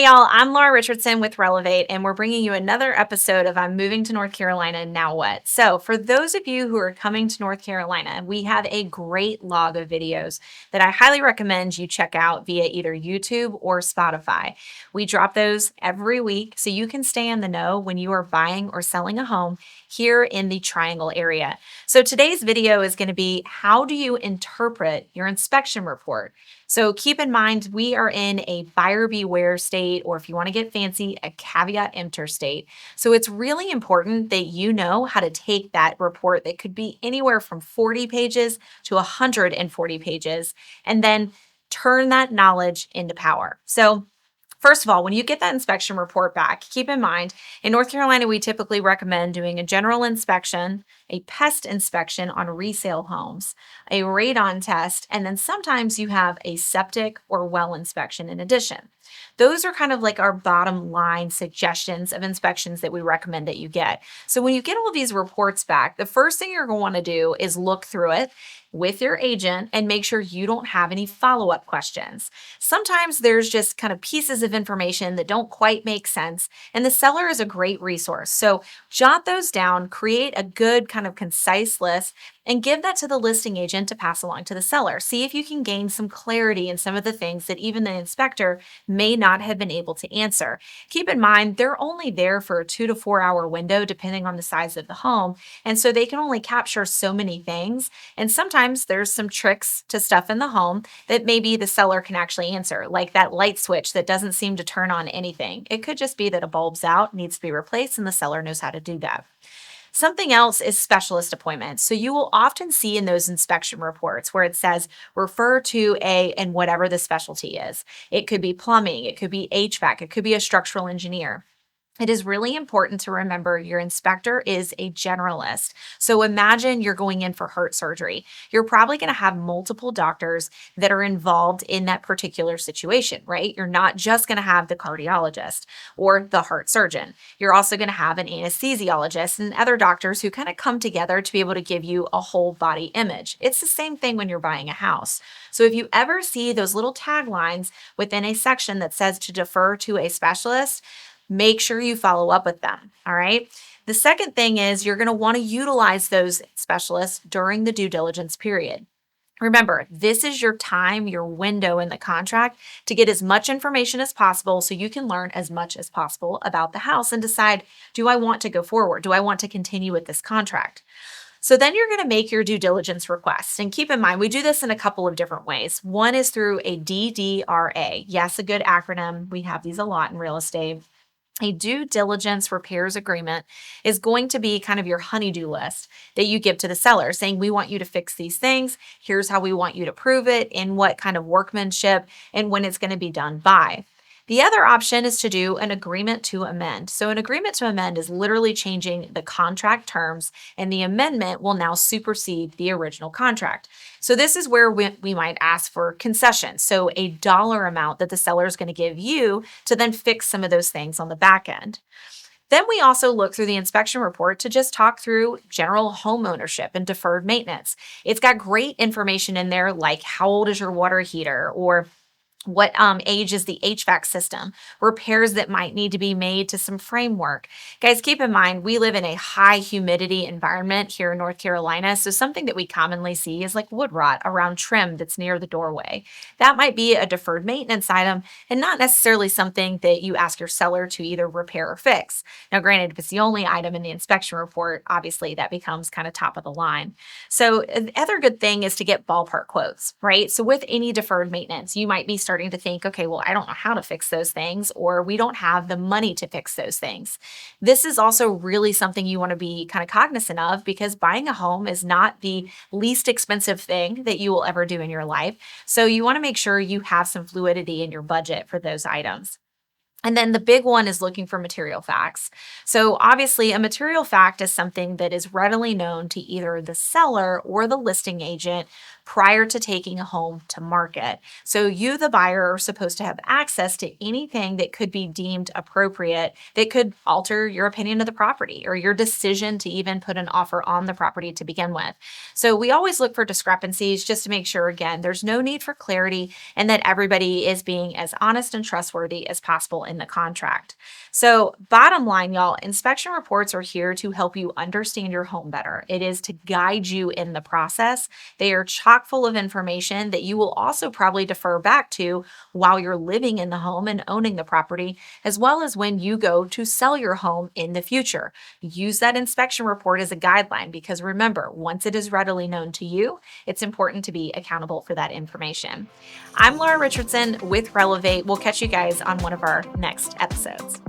y'all, I'm Laura Richardson with Relevate, and we're bringing you another episode of I'm Moving to North Carolina, Now What? So, for those of you who are coming to North Carolina, we have a great log of videos that I highly recommend you check out via either YouTube or Spotify. We drop those every week so you can stay in the know when you are buying or selling a home here in the Triangle area. So, today's video is going to be how do you interpret your inspection report? So keep in mind, we are in a buyer beware state, or if you want to get fancy, a caveat emptor state. So it's really important that you know how to take that report that could be anywhere from 40 pages to 140 pages, and then turn that knowledge into power. So first of all, when you get that inspection report back, keep in mind, in North Carolina, we typically recommend doing a general inspection, a pest inspection on resale homes, a radon test, and then sometimes you have a septic or well inspection in addition. Those are kind of like our bottom line suggestions of inspections that we recommend that you get. So when you get all of these reports back, the first thing you're going to want to do is look through it with your agent and make sure you don't have any follow-up questions. Sometimes there's just kind of pieces of information that don't quite make sense, and the seller is a great resource. So jot those down, create a good kind of concise list, and give that to the listing agent to pass along to the seller. See if you can gain some clarity in some of the things that even the inspector may not have been able to answer. Keep in mind, they're only there for a 2 to 4 hour window, depending on the size of the home. And so they can only capture so many things. And sometimes there's some tricks to stuff in the home that maybe the seller can actually answer, like that light switch that doesn't seem to turn on anything. It could just be that a bulb's out, needs to be replaced, and the seller knows how to do that. Something else is specialist appointments. So you will often see in those inspection reports where it says refer to a and whatever the specialty is. It could be plumbing, it could be HVAC, it could be a structural engineer. It is really important to remember your inspector is a generalist. So imagine you're going in for heart surgery. You're probably going to have multiple doctors that are involved in that particular situation, right? You're not just going to have the cardiologist or the heart surgeon. You're also going to have an anesthesiologist and other doctors who kind of come together to be able to give you a whole body image. It's the same thing when you're buying a house. So if you ever see those little taglines within a section that says to defer to a specialist, make sure you follow up with them. All right. The second thing is you're going to want to utilize those specialists during the due diligence period. Remember, this is your time, your window in the contract to get as much information as possible so you can learn as much as possible about the house and decide, do I want to go forward? Do I want to continue with this contract? So then you're going to make your due diligence request. And keep in mind, we do this in a couple of different ways. One is through a DDRA. Yes, a good acronym. We have these a lot in real estate. A due diligence repairs agreement is going to be kind of your honey-do list that you give to the seller saying, we want you to fix these things. Here's how we want you to prove it, in what kind of workmanship, and when it's going to be done by. The other option is to do an agreement to amend. So an agreement to amend is literally changing the contract terms, and the amendment will now supersede the original contract. So this is where we might ask for concessions. So a dollar amount that the seller is going to give you to then fix some of those things on the back end. Then we also look through the inspection report to just talk through general home ownership and deferred maintenance. It's got great information in there, like how old is your water heater, or what age is the HVAC system, repairs that might need to be made to some framework. Guys, keep in mind, we live in a high humidity environment here in North Carolina. So something that we commonly see is like wood rot around trim that's near the doorway. That might be a deferred maintenance item and not necessarily something that you ask your seller to either repair or fix. Now, granted, if it's the only item in the inspection report, obviously that becomes kind of top of the line. So the other good thing is to get ballpark quotes, right? So with any deferred maintenance, you might be starting to think, okay, well, I don't know how to fix those things, or we don't have the money to fix those things. This is also really something you want to be kind of cognizant of, because buying a home is not the least expensive thing that you will ever do in your life. So you want to make sure you have some fluidity in your budget for those items. And then the big one is looking for material facts. So obviously a material fact is something that is readily known to either the seller or the listing agent prior to taking a home to market. So you, the buyer, are supposed to have access to anything that could be deemed appropriate that could alter your opinion of the property or your decision to even put an offer on the property to begin with. So we always look for discrepancies just to make sure, again, there's no need for clarity and that everybody is being as honest and trustworthy as possible in the contract. So, bottom line, y'all, inspection reports are here to help you understand your home better. It is to guide you in the process. They are chock full of information that you will also probably defer back to while you're living in the home and owning the property, as well as when you go to sell your home in the future. Use that inspection report as a guideline because remember, once it is readily known to you, it's important to be accountable for that information. I'm Laura Richardson with Relevate. We'll catch you guys on one of our next episodes.